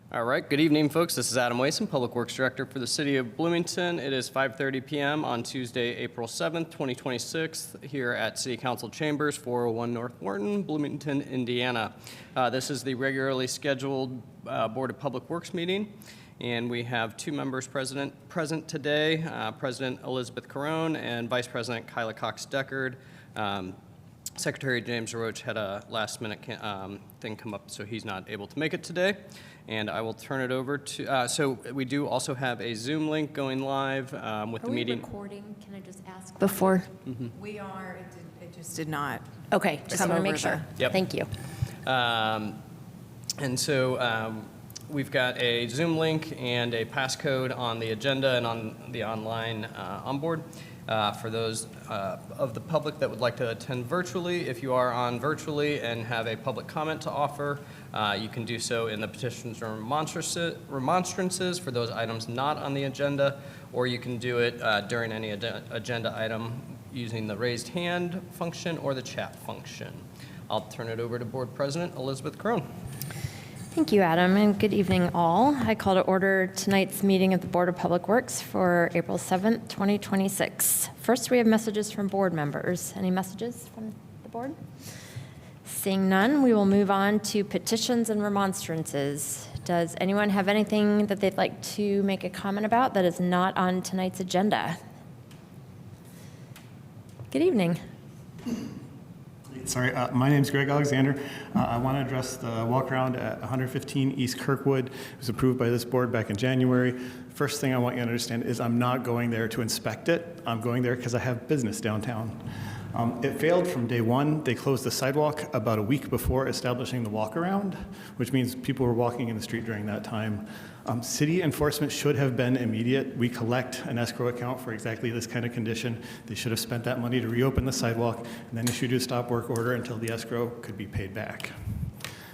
All right, good evening, folks. This is Adam Wason, Public Works Director for the City of Bloomington. It is 5:30 p.m. on Tuesday, April 7th, 2026, here at City Council Chambers, 401 North Wharton, Bloomington, Indiana. This is the regularly scheduled Board of Public Works meeting, and we have two members present today, President Elizabeth Carone and Vice President Kyla Cox-Deckard. Secretary James Roach had a last-minute thing come up, so he's not able to make it today. And I will turn it over to, so we do also have a Zoom link going live with the meeting. Are we recording? Can I just ask before? We are, it just did not. Okay, just want to make sure. Yep. Thank you. And so we've got a Zoom link and a passcode on the agenda and on the online onboard. For those of the public that would like to attend virtually, if you are on virtually and have a public comment to offer, you can do so in the petitions or remonstrances for those items not on the agenda, or you can do it during any agenda item using the raised hand function or the chat function. I'll turn it over to Board President Elizabeth Carone. Thank you, Adam, and good evening, all. I call to order tonight's meeting of the Board of Public Works for April 7th, 2026. First, we have messages from board members. Any messages from the board? Seeing none, we will move on to petitions and remonstrances. Does anyone have anything that they'd like to make a comment about that is not on tonight's agenda? Good evening. Sorry, my name is Greg Alexander. I want to address the walk around at 115 East Kirkwood. It was approved by this board back in January. First thing I want you to understand is I'm not going there to inspect it. I'm going there because I have business downtown. It failed from day one. They closed the sidewalk about a week before establishing the walk around, which means people were walking in the street during that time. City enforcement should have been immediate. We collect an escrow account for exactly this kind of condition. They should have spent that money to reopen the sidewalk and then issued a stop work order until the escrow could be paid back.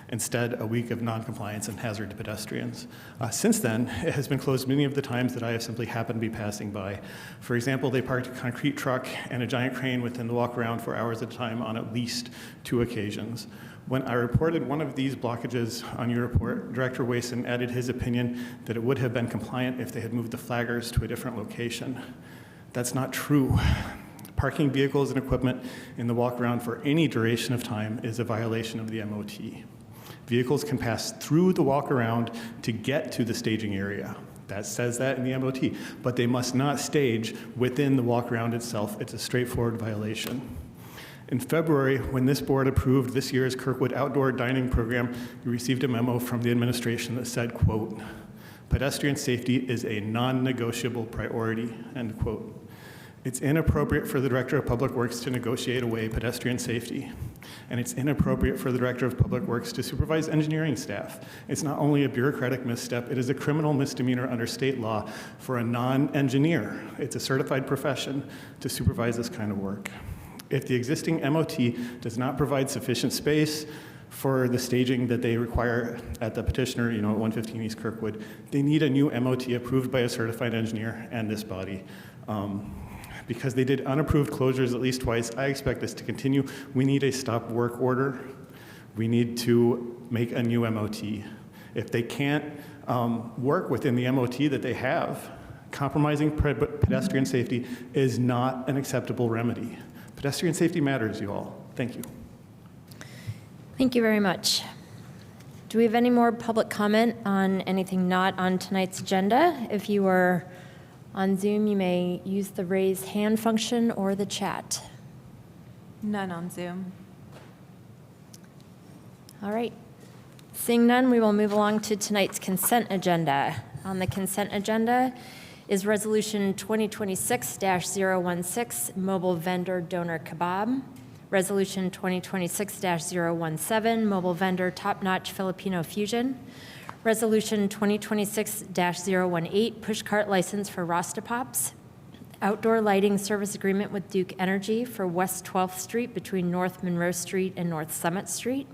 Instead, a week of noncompliance and hazard to pedestrians. Since then, it has been closed many of the times that I have simply happened to be passing by. For example, they parked a concrete truck and a giant crane within the walk around for hours at a time on at least 2 occasions. When I reported one of these blockages on your report, Director Wason added his opinion that it would have been compliant if they had moved the flaggers to a different location. That's not true. Parking vehicles and equipment in the walk around for any duration of time is a violation of the MOT. Vehicles can pass through the walk around to get to the staging area. That says that in the MOT, but they must not stage within the walk around itself. It's a straightforward violation. In February, when this board approved this year's Kirkwood outdoor dining program, we received a memo from the administration that said, quote, "Pedestrian safety is a non-negotiable priority," end quote. It's inappropriate for the Director of Public Works to negotiate away pedestrian safety. And it's inappropriate for the Director of Public Works to supervise engineering staff. It's not only a bureaucratic misstep, it is a criminal misdemeanor under state law for a non-engineer. It's a certified profession to supervise this kind of work. If the existing MOT does not provide sufficient space for the staging that they require at the petitioner, at 115 East Kirkwood, they need a new MOT approved by a certified engineer and this body. Because they did unapproved closures at least twice, I expect this to continue. We need a stop work order. We need to make a new MOT. If they can't work within the MOT that they have, compromising pedestrian safety is not an acceptable remedy. Pedestrian safety matters, you all. Thank you. Thank you very much. Do we have any more public comment on anything not on tonight's agenda? If you are on Zoom, you may use the raise hand function or the chat. None on Zoom. All right. Seeing none, we will move along to tonight's consent agenda. On the consent agenda is Resolution 2026-016, Mobile Vendor Donor Kebab. Resolution 2026-017, Mobile Vendor Top Notch Filipino Fusion. Resolution 2026-018, Pushcart License for Rostapops. Outdoor Lighting Service Agreement with Duke Energy for West 12th Street between North Monroe Street and North Summit Street.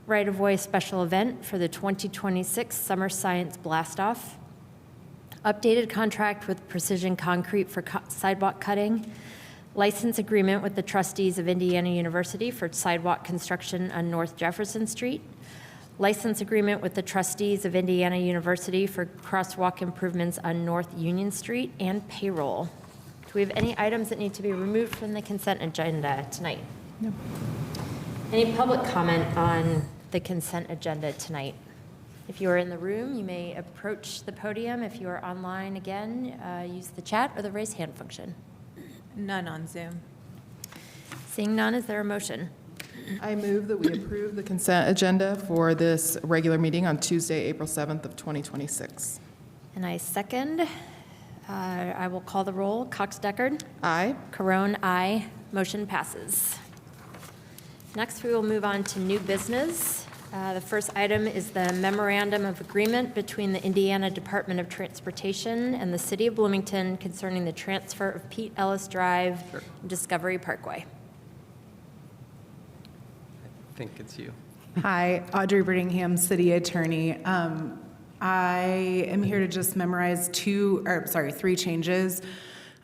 Right-of-way special event for the 2026 Summer Science Blast-Off. Updated contract with Precision Concrete for sidewalk cutting. License agreement with the trustees of Indiana University for sidewalk construction on North Jefferson Street. license agreement with the trustees of Indiana University for crosswalk improvements on North Union Street, and payroll. Do we have any items that need to be removed from the consent agenda tonight? No. Any public comment on the consent agenda tonight? If you are in the room, you may approach the podium. If you are online, again, use the chat or the raise hand function. None on Zoom. Seeing none, is there a motion? I move that we approve the consent agenda for this regular meeting on Tuesday, April 7th of 2026. And I second. I will call the roll. Cox Deckard? Aye. Carone, aye. Motion passes. Next, we will move on to new business. The first item is the memorandum of agreement between the Indiana Department of Transportation and the City of Bloomington concerning the transfer of Pete Ellis Drive and Discovery Parkway. I think it's you. Hi, Audrey Brittingham, City Attorney. I am here to just memorize three changes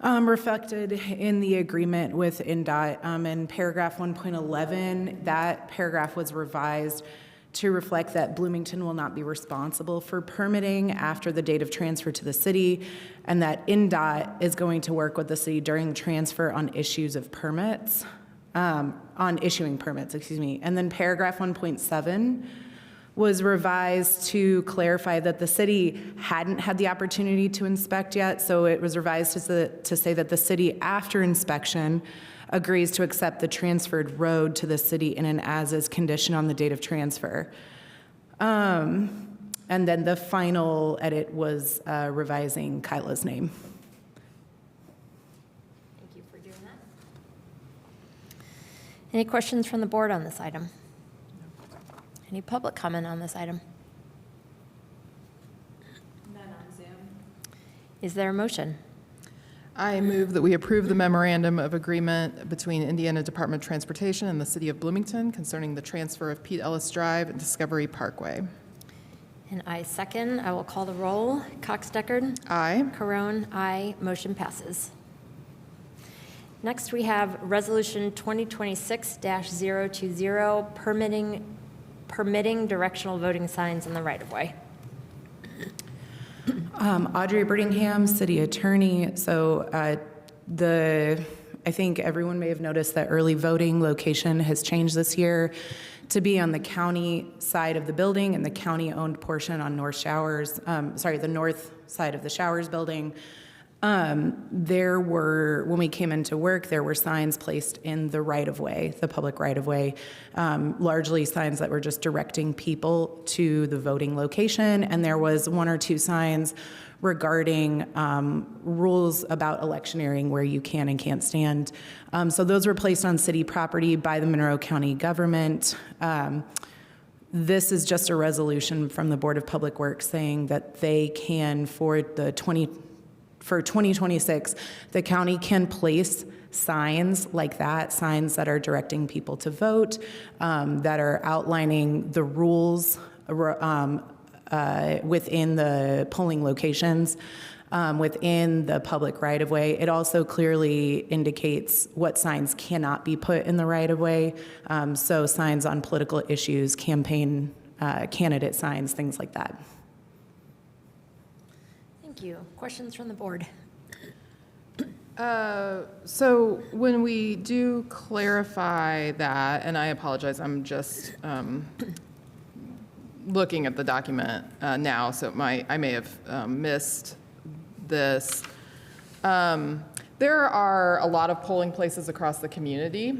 reflected in the agreement with INDOT. In paragraph 1.11, that paragraph was revised to reflect that Bloomington will not be responsible for permitting after the date of transfer to the city, and that INDOT is going to work with the city during transfer on issues of permits. On issuing permits, And then paragraph 1.7 was revised to clarify that the city hadn't had the opportunity to inspect yet, so it was revised to say that the city, after inspection, agrees to accept the transferred road to the city in an as-is condition on the date of transfer. And then the final edit was revising Kyla's name. Thank you for doing that. Any questions from the board on this item? Any public comment on this item? None on Zoom. Is there a motion? I move that we approve the memorandum of agreement between Indiana Department of Transportation and the City of Bloomington concerning the transfer of Pete Ellis Drive and Discovery Parkway. And I second. I will call the roll. Cox Deckard? Aye. Carone, aye. Motion passes. Next, we have Resolution 2026-020, permitting directional voting signs in the right-of-way. Audrey Brittingham, City Attorney. So I think everyone may have noticed that early voting location has changed this year to be on the county side of the building and the county-owned portion on North Showers, the north side of the Showers building. When we came into work, there were signs placed in the right-of-way, the public right-of-way, largely signs that were just directing people to the voting location, and there was one or two signs regarding rules about electioneering where you can and can't stand. So those were placed on city property by the Monroe County government. This is just a resolution from the Board of Public Works saying that they can, for 2026, the county can place signs like that, signs that are directing people to vote, that are outlining the rules within the polling locations, within the public right-of-way. It also clearly indicates what signs cannot be put in the right-of-way, so signs on political issues, campaign candidate signs, things like that. Thank you. Questions from the board? So when we do clarify that, and I apologize, I'm just looking at the document now, so I may have missed this. There are a lot of polling places across the community,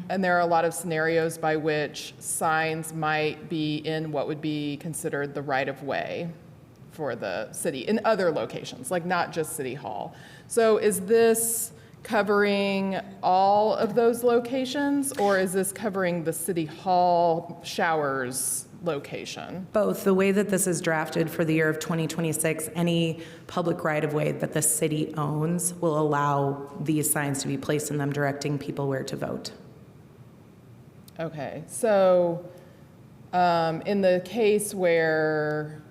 and there are a lot of scenarios by which signs might be in what would be considered the right-of-way for the city in other locations, like not just City Hall. So is this covering all of those locations, or is this covering the City Hall Showers location? Both. The way that this is drafted for the year of 2026, any public right-of-way that the city owns will allow these signs to be placed in them, directing people where to vote. Okay, so in the case where,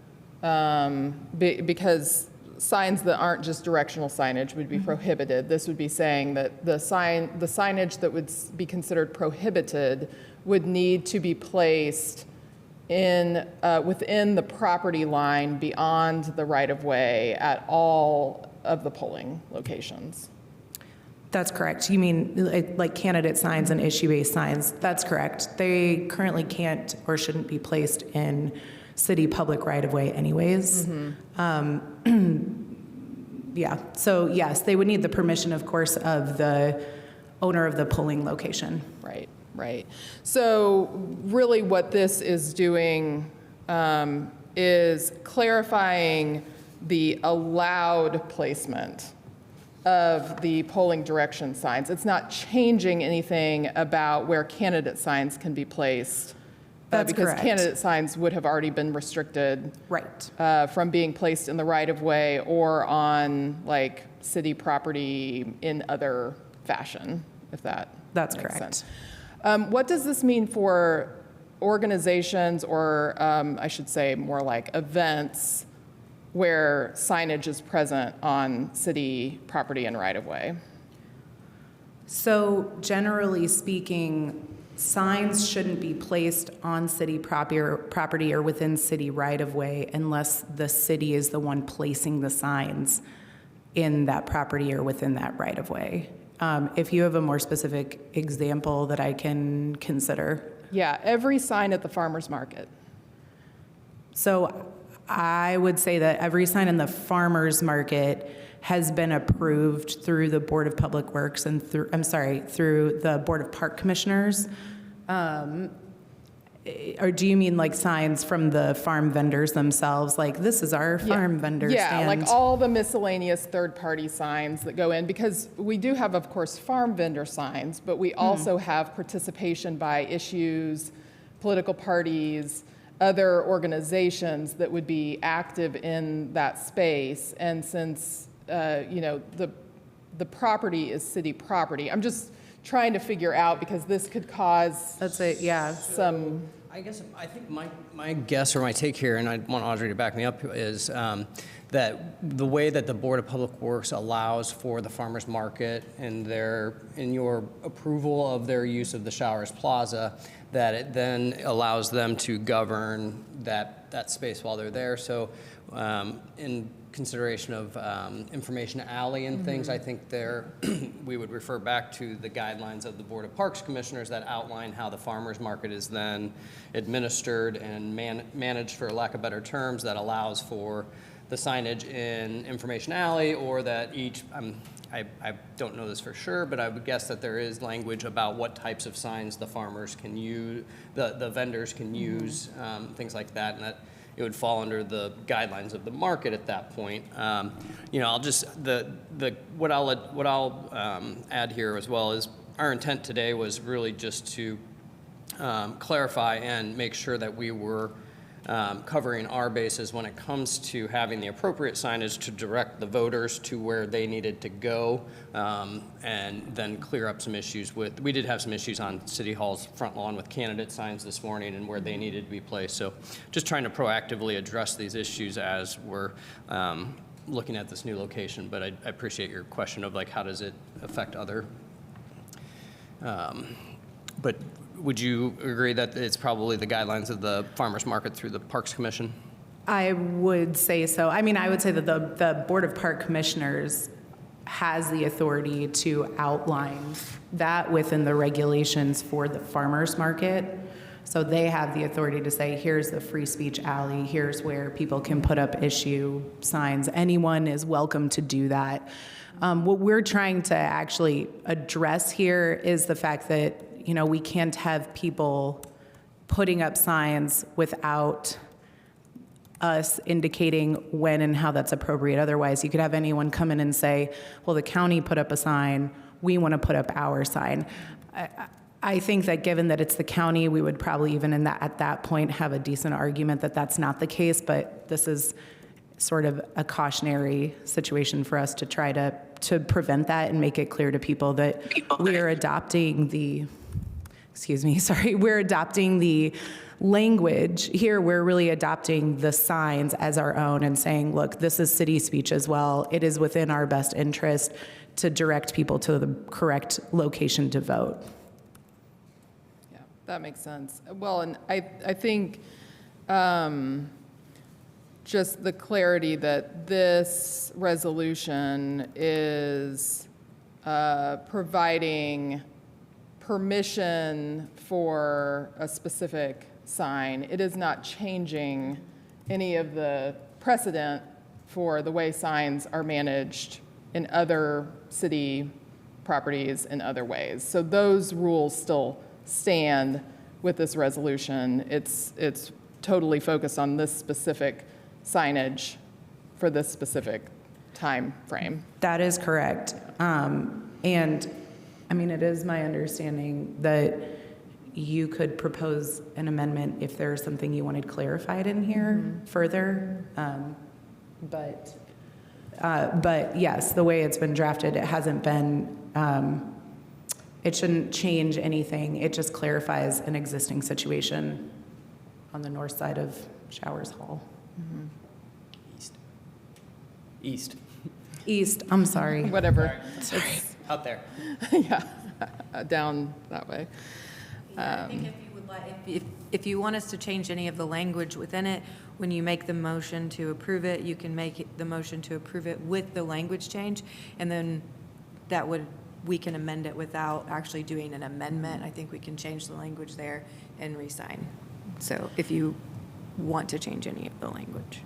because signs that aren't just directional signage would be prohibited, this would be saying that the signage that would be considered prohibited would need to be placed within the property line beyond the right-of-way at all of the polling locations. That's correct. You mean like candidate signs and issue-based signs? That's correct. They currently can't or shouldn't be placed in city public right-of-way anyways. Yeah, so yes, they would need the permission, of course, of the owner of the polling location. Right, right. So really what this is doing is clarifying the allowed placement of the polling direction signs. It's not changing anything about where candidate signs can be placed. That's because correct. candidate signs would have already been restricted Right. from being placed in the right-of-way or on like city property in other fashion, if That's makes correct. sense. What does this mean for organizations or I should say more like events where signage is present on city property and right-of-way? So generally speaking, signs shouldn't be placed on city property or within city right-of-way unless the city is the one placing the signs in that property or within that right-of-way. If you have a more specific example that I can consider. Yeah, every sign at the farmer's market. So I would say that every sign in the farmer's market has been approved through the Board of Public Works and through the Board of Park Commissioners. Or do you mean like signs from the farm vendors themselves? Like, this is our farm vendor stand? Yeah, like all the miscellaneous third-party signs that go in, because we do have, of course, farm vendor signs, but we also have participation by issues, political parties, other organizations that would be active in that space. And since, the property is city property, I'm just trying to figure out, because this could cause some. I think my guess or my take here, and I want Audrey to back me up, is that the way that the Board of Public Works allows for the farmers market and in your approval of their use of the Showers Plaza, that it then allows them to govern that space while they're there. So in consideration of information alley and things, I think we would refer back to the guidelines of the Board of Parks Commissioners that outline how the farmers market is then administered and managed, for lack of better terms, that allows for the signage in information alley, or that each, I don't know this for sure, but I would guess that there is language about what types of signs the farmers can use, the vendors can use, things like that, and that it would fall under the guidelines of the market at that point. I'll just what I'll add here as well is our intent today was really just to clarify and make sure that we were covering our bases when it comes to having the appropriate signage to direct the voters to where they needed to go, and then clear up some issues we did have some issues on City Hall's front lawn with candidate signs this morning and where they needed to be placed. So just trying to proactively address these issues as we're looking at this new location. But I appreciate your question of like, how does it affect other, but would you agree that it's probably the guidelines of the farmers market through the Parks Commission? I would say so. I mean, I would say that the Board of Park Commissioners has the authority to outline that within the regulations for the farmers market. So they have the authority to say, here's the free speech alley, here's where people can put up issue signs. Anyone is welcome to do that. What we're trying to actually address here is the fact that we can't have people putting up signs without us indicating when and how that's appropriate. Otherwise, you could have anyone come in and say, well, the county put up a sign, we want to put up our sign. I think that given that it's the county, we would probably even at that point have a decent argument that that's not the case, but this is sort of a cautionary situation for us to try to prevent that and make it clear to people that we are adopting the we're adopting the language here. We're really adopting the signs as our own and saying, look, this is city speech as well. It is within our best interest to direct people to the correct location to vote. Yeah, that makes sense. Well, and I think just the clarity that this resolution is providing permission for a specific sign. It is not changing any of the precedent for the way signs are managed in other city properties in other ways. So those rules still stand with this resolution. It's totally focused on this specific signage for this specific time frame. That is correct. And I mean, it is my understanding that you could propose an amendment if there's something you wanted clarified in here further. But yes, the way it's been drafted, it hasn't been, it shouldn't change anything. It just clarifies an existing situation on the north side of Showers Hall. East. I'm sorry. Whatever. Out there. Yeah, down that way. I think if you would like, if you want us to change any of the language within it, when you make the motion to approve it, you can make the motion to approve it with the language change, and then we can amend it without actually doing an amendment. I think we can change the language there and re-sign. So if you want to change any of the language.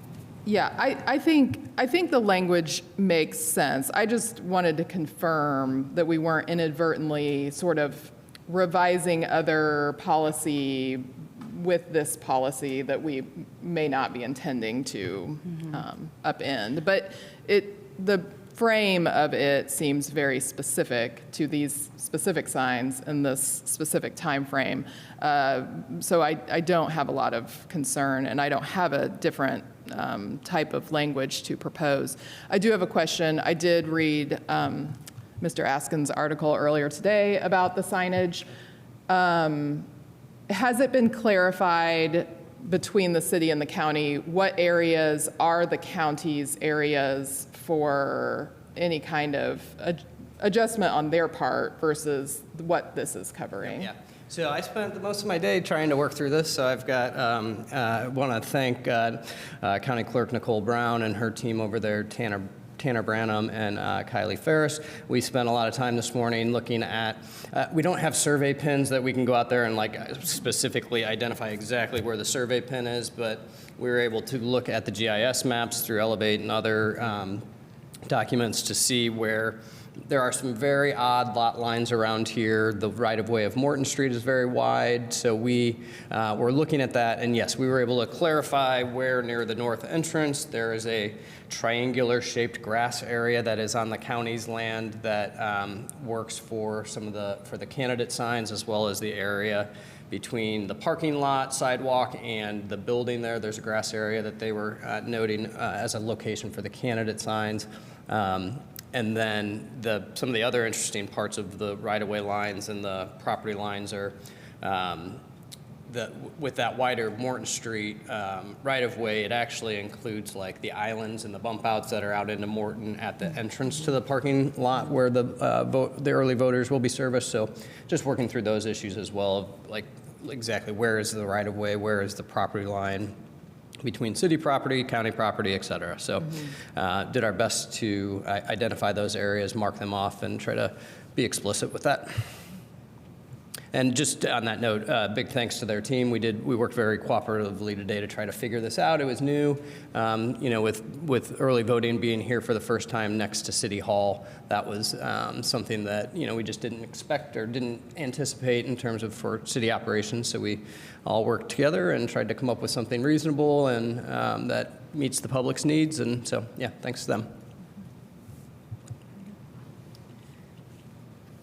Yeah, I think the language makes sense. I just wanted to confirm that we weren't inadvertently sort of revising other policy with this policy that we may not be intending to upend. But the frame of it seems very specific to these specific signs in this specific time frame. So I don't have a lot of concern, and I don't have a different type of language to propose. I do have a question. I did read Mr. Askin's article earlier today about the signage. Has it been clarified between the city and the county what areas are the county's areas for any kind of adjustment on their part versus what this is covering? Yeah. So I spent most of my day trying to work through this. So I've got, I want to thank County Clerk Nicole Brown and her team over there, Tanner Branham and Kylie Ferris. We spent a lot of time this morning looking at, we don't have survey pins that we can go out there and like specifically identify exactly where the survey pin is, but we were able to look at the GIS maps through Elevate and other documents to see where there are some very odd lot lines around here. The right-of-way of Morton Street is very wide, so we were looking at that, and yes, we were able to clarify where near the north entrance there is a triangular-shaped grass area that is on the county's land that works for for the candidate signs, as well as the area between the parking lot, sidewalk, and the building there. There's a grass area that they were noting as a location for the candidate signs. And then some of the other interesting parts of the right-of-way lines and the property lines are with that wider Morton Street right-of-way, it actually includes like the islands and the bump outs that are out into Morton at the entrance to the parking lot where the early voters will be serviced. So just working through those issues as well, like exactly where is the right-of-way, where is the property line between city property, county property, et cetera. So did our best to identify those areas, mark them off, and try to be explicit with that. And just on that note, big thanks to their team. We worked very cooperatively today to try to figure this out. It was new, with early voting being here for the first time next to City Hall. That was something that we just didn't expect or didn't anticipate in terms of for city operations. So we all worked together and tried to come up with something reasonable and that meets the public's needs. And so, yeah, thanks to them.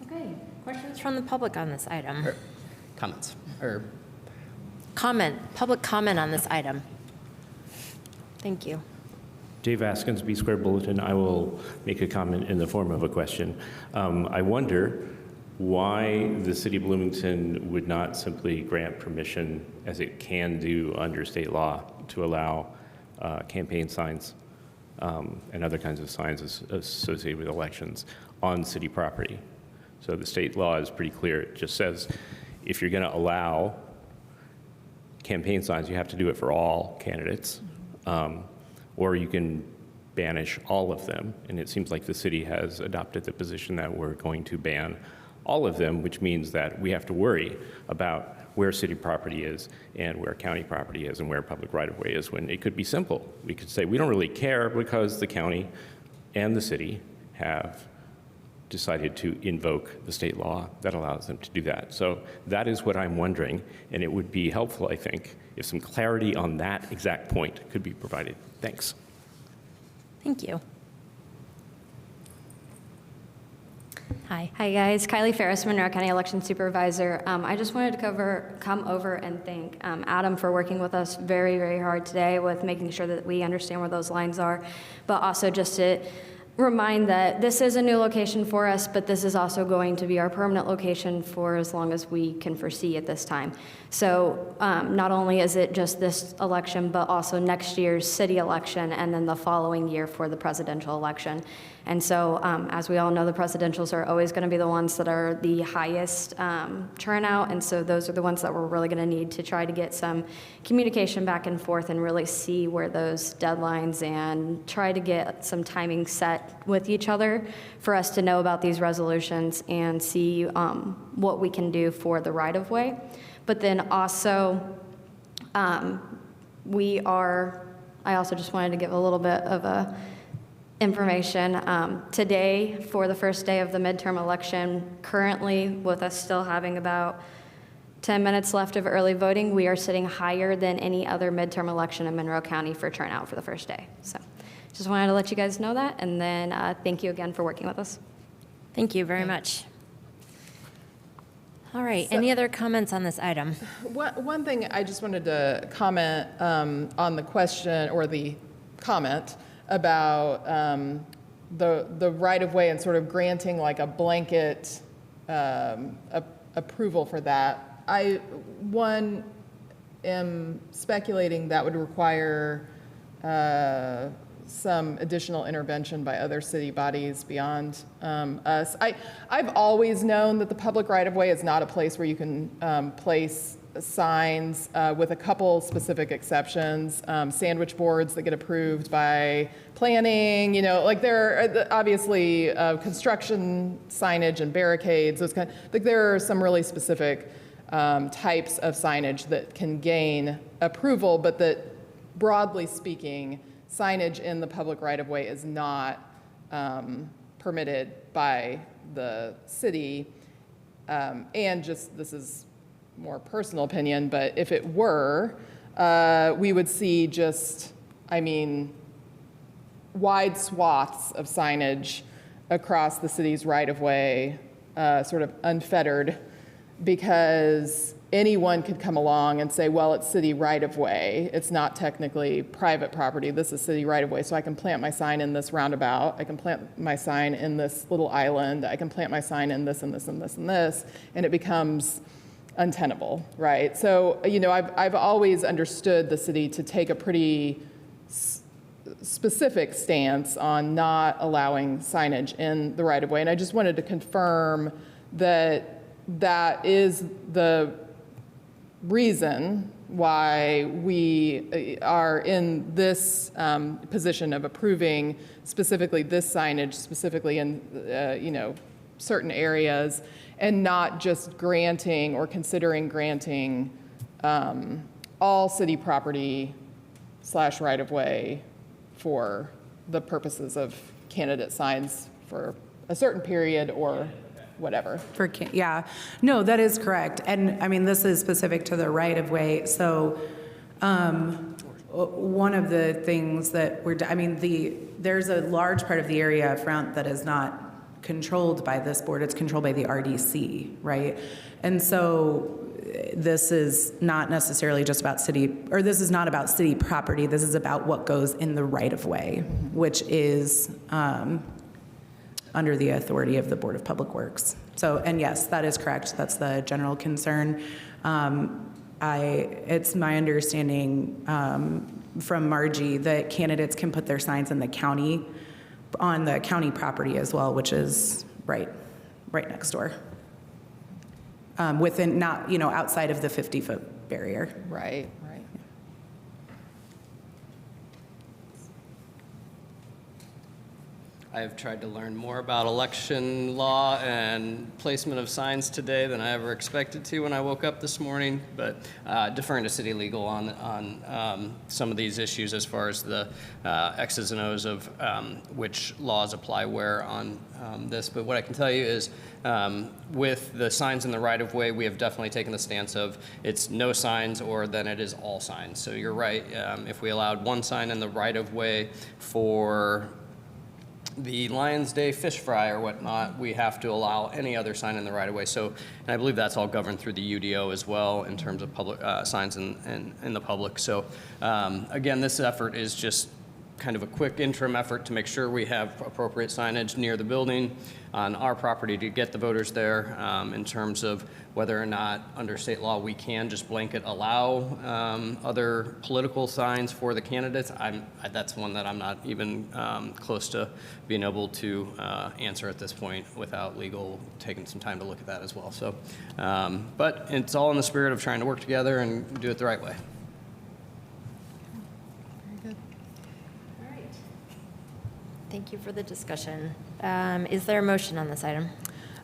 Okay, questions from the public on this item? Comments? Public comment on this item. Thank you. Dave Askins, B Square Bulletin. I will make a comment in the form of a question. I wonder why the city of Bloomington would not simply grant permission, as it can do under state law, to allow campaign signs and other kinds of signs associated with elections on city property. So the state law is pretty clear. It just says if you're going to allow campaign signs, you have to do it for all candidates. Or you can banish all of them. And it seems like the city has adopted the position that we're going to ban all of them, which means that we have to worry about where city property is and where county property is and where public right-of-way is, when it could be simple. We could say we don't really care because the county and the city have decided to invoke the state law that allows them to do that. So that is what I'm wondering, and it would be helpful, I think, if some clarity on that exact point could be provided. Thanks. Thank you. Hi. Hi, guys. Kylie Ferris, Monroe County Election Supervisor. I just wanted to come over and thank Adam for working with us very, very hard today with making sure that we understand where those lines are, but also just to remind that this is a new location for us, but this is also going to be our permanent location for as long as we can foresee at this time. So not only is it just this election, but also next year's city election and then the following year for the presidential election. And so as we all know, the presidentials are always going to be the ones that are the highest turnout. And so those are the ones that we're really going to need to try to get some communication back and forth and really see where those deadlines and try to get some timing set with each other for us to know about these resolutions and see what we can do for the right-of-way. But then also, I also just wanted to give a little bit of information. Today, for the first day of the midterm election, currently with us still having about 10 minutes left of early voting, we are sitting higher than any other midterm election in Monroe County for turnout for the first day. So just wanted to let you guys know that, and then thank you again for working with us. Thank you very much. All right, any other comments on this item? One thing I just wanted to comment on the question or the comment about the right-of-way and sort of granting like a blanket approval for that. I am speculating that would require some additional intervention by other city bodies beyond us. I've always known that the public right-of-way is not a place where you can place signs with a couple specific exceptions, sandwich boards that get approved by planning, like there are obviously construction signage and barricades, those kind, like there are some really specific types of signage that can gain approval, but that broadly speaking, signage in the public right-of-way is not permitted by the city. And just, this is more personal opinion, but if it were, we would see just, wide swaths of signage across the city's right-of-way, sort of unfettered, because anyone could come along and say, well, it's city right-of-way. It's not technically private property. This is city right-of-way. So I can plant my sign in this roundabout. I can plant my sign in this little island. I can plant my sign in this and this and this and this. And it becomes untenable, right? So, I've always understood the city to take a pretty specific stance on not allowing signage in the right-of-way. And I just wanted to confirm that that is the reason why we are in this position of approving specifically this signage, specifically in certain areas, and not just granting or considering granting all city property / right-of-way for the purposes of candidate signs for a certain period or whatever. Yeah, no, that is correct. And this is specific to the right-of-way. So one of the things that there's a large part of the area front that is not controlled by this board. It's controlled by the RDC, right? And so this is not necessarily just about this is not about city property. This is about what goes in the right-of-way, which is under the authority of the Board of Public Works. So, and yes, that is correct. That's the general concern. It's my understanding from Margie that candidates can put their signs in the county, on the county property as well, which is right next door. Within, not, outside of the 50-foot barrier. Right. I have tried to learn more about election law and placement of signs today than I ever expected to when I woke up this morning, but deferring to city legal on some of these issues as far as the X's and O's of which laws apply where on this. But what I can tell you is with the signs in the right-of-way, we have definitely taken the stance of it's no signs or then it is all signs. So you're right, if we allowed one sign in the right-of-way for the Lions Day fish fry or whatnot, we have to allow any other sign in the right of way. So, and I believe that's all governed through the UDO as well in terms of public signs in the public. So, again, this effort is just kind of a quick interim effort to make sure we have appropriate signage near the building on our property to get the voters there in terms of whether or not under state law we can just blanket allow other political signs for the candidates. That's one that I'm not even close to being able to answer at this point without legal taking some time to look at that as well. So, but it's all in the spirit of trying to work together and do it the right way. Thank you for the discussion. Is there a motion on this item?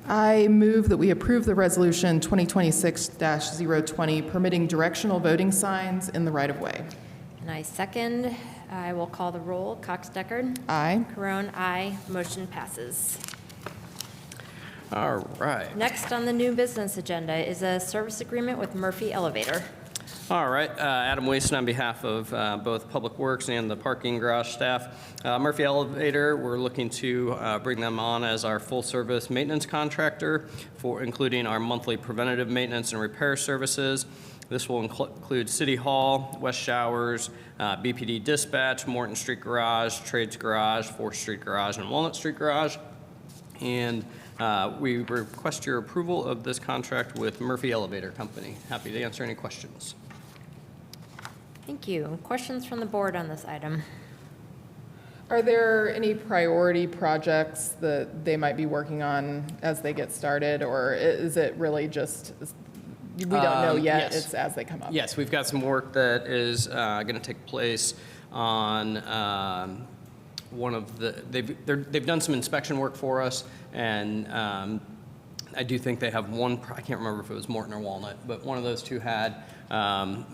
I move that we approve the resolution 2026-020 permitting directional voting signs in the right-of-way. And I second. I will call the roll. Cox Deckard? Aye. Carone, aye. Motion passes. All right. Next on the new business agenda is a service agreement with Murphy Elevator. All right, Adam Wason on behalf of both Public Works and the parking garage staff. Murphy Elevator, we're looking to bring them on as our full-service maintenance contractor for including our monthly preventative maintenance and repair services. This will include City Hall, West Showers, BPD Dispatch, Morton Street Garage, Trades Garage, 4th Street Garage, and Walnut Street Garage. And we request your approval of this contract with Murphy Elevator Company. Happy to answer any questions. Thank you. Questions from the board on this item? Are there any priority projects that they might be working on as they get started, or is it really just, we don't know yet, yes. It's as they come up? Yes, we've got some work that is going to take place on one of the, they've done some inspection work for us, and I do think they have one, I can't remember if it was Morton or Walnut, but one of those two had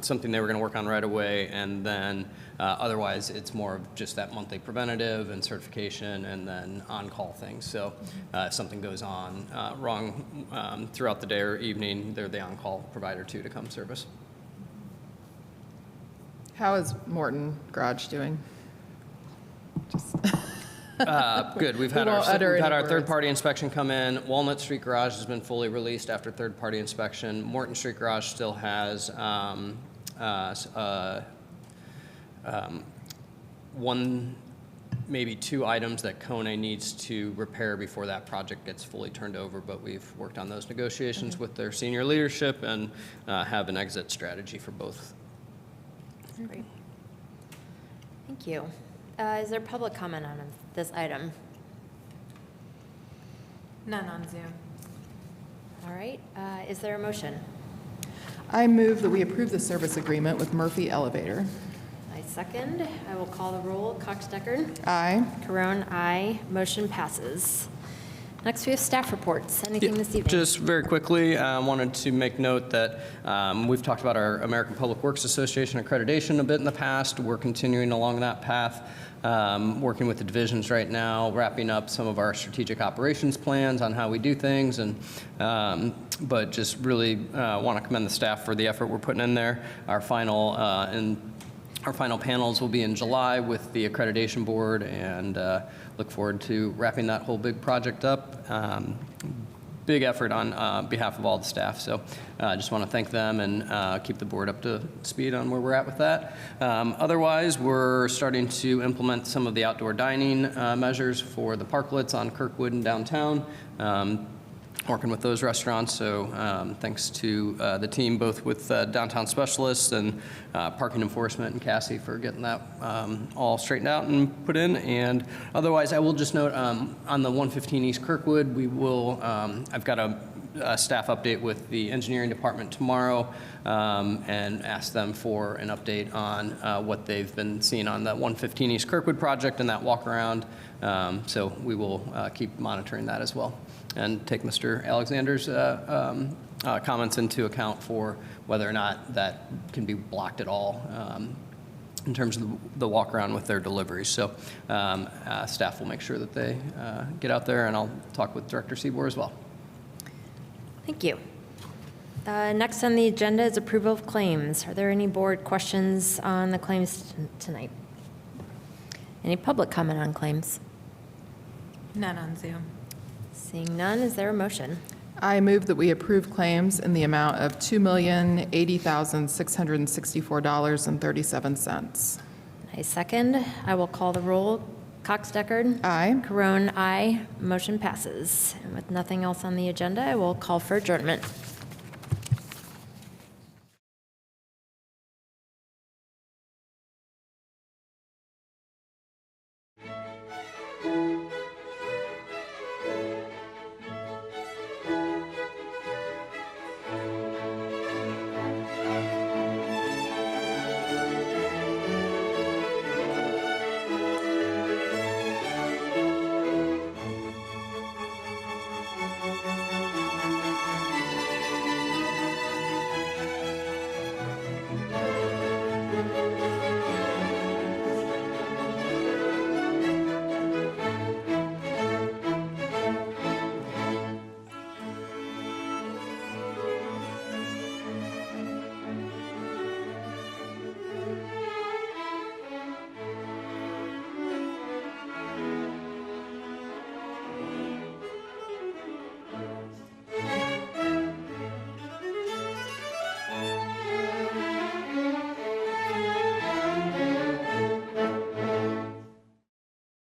something they were going to work on right away, and then otherwise it's more of just that monthly preventative and certification and then on-call things. So if something goes on wrong throughout the day or evening, they're the on-call provider too to come service. How is Morton Garage doing? Just Good. We've had won't utter any our words. third-party inspection come in. Walnut Street Garage has been fully released after third-party inspection. Morton Street Garage still has one, maybe two items that Kone needs to repair before that project gets fully turned over, but we've worked on those negotiations with their senior leadership and have an exit strategy for both. Great. Thank you. Is there public comment on this item? None on Zoom. All right. Is there a motion? I move that we approve the service agreement with Murphy Elevator. I second. I will call the roll. Cox Deckard? Aye. Carone, aye. Motion passes. Next, we have staff reports. Anything this evening? Just very quickly, I wanted to make note that we've talked about our American Public Works Association accreditation a bit in the past. We're continuing along that path, working with the divisions right now, wrapping up some of our strategic operations plans on how we do things, and but just really want to commend the staff for the effort we're putting in there. Our final panels will be in July with the accreditation board, and look forward to wrapping that whole big project up. Big effort on behalf of all the staff, so I just want to thank them and keep the board up to speed on where we're at with that. Otherwise, we're starting to implement some of the outdoor dining measures for the parklets on Kirkwood and downtown. Working with those restaurants, so thanks to the team, both with downtown specialists and parking enforcement and Cassie for getting that all straightened out and put in. And otherwise, I will just note on the 115 East Kirkwood, we will, I've got a staff update with the engineering department tomorrow and ask them for an update on what they've been seeing on the 115 East Kirkwood project and that walk around. So we will keep monitoring that as well and take Mr. Alexander's comments into account for whether or not that can be blocked at all in terms of the walk around with their deliveries. So staff will make sure that they get out there, and I'll talk with Director Seabour as well. Thank you. Next on the agenda is approval of claims. Are there any board questions on the claims tonight? Any public comment on claims? None on Zoom. Seeing none, is there a motion? I move that we approve claims in the amount of $2,080,664.37. I second. I will call the roll. Cox Deckard? Aye. Carone, aye. Motion passes. And with nothing else on the agenda, I will call for adjournment.